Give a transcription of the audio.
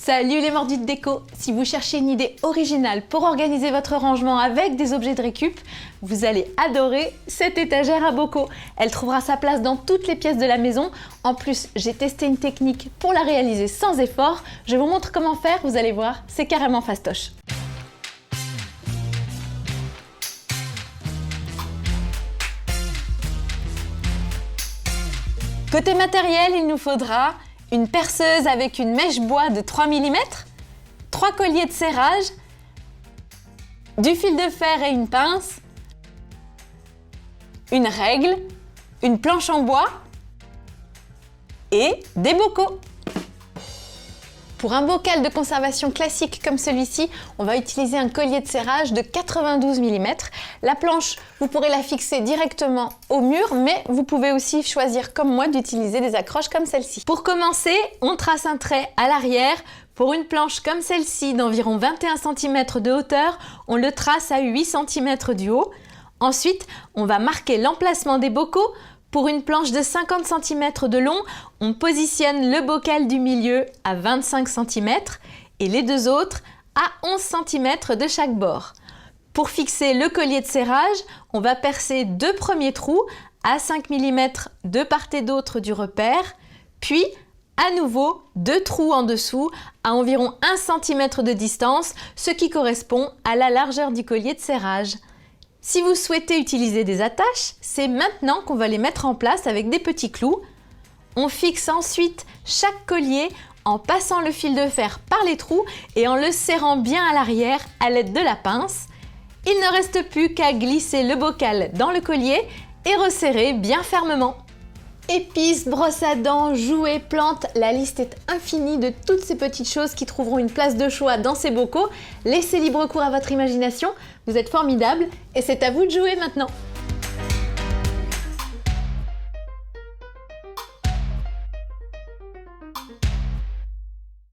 Salut les mordus de déco! Si vous cherchez une idée originale pour organiser votre rangement avec des objets de récup, vous allez adorer cette étagère à bocaux. Elle trouvera sa place dans toutes les pièces de la maison. En plus, j'ai testé une technique pour la réaliser sans effort. Je vous montre comment faire, vous allez voir, c'est carrément fastoche. Côté matériel, il nous faudra une perceuse avec une mèche bois de 3 mm, 3 colliers de serrage, du fil de fer et une pince, une règle, une planche en bois et des bocaux. Pour un bocal de conservation classique comme celui-ci, on va utiliser un collier de serrage de 92 mm. La planche, vous pourrez la fixer directement au mur, mais vous pouvez aussi choisir comme moi d'utiliser des accroches comme celle-ci. Pour commencer, on trace un trait à l'arrière. Pour une planche comme celle-ci d'environ 21 cm de hauteur, on le trace à 8 cm du haut. Ensuite, on va marquer l'emplacement des bocaux. Pour une planche de 50 cm de long, on positionne le bocal du milieu à 25 cm et les deux autres à 11 cm de chaque bord. Pour fixer le collier de serrage, on va percer deux premiers trous à 5 mm de part et d'autre du repère, puis à nouveau deux trous en dessous à environ 1 cm de distance, ce qui correspond à la largeur du collier de serrage. Si vous souhaitez utiliser des attaches, c'est maintenant qu'on va les mettre en place avec des petits clous. On fixe ensuite chaque collier en passant le fil de fer par les trous et en le serrant bien à l'arrière à l'aide de la pince. Il ne reste plus qu'à glisser le bocal dans le collier et resserrer bien fermement. Épices, brosses à dents, jouets, plantes, la liste est infinie de toutes ces petites choses qui trouveront une place de choix dans ces bocaux. Laissez libre cours à votre imagination, vous êtes formidables et c'est à vous de jouer maintenant.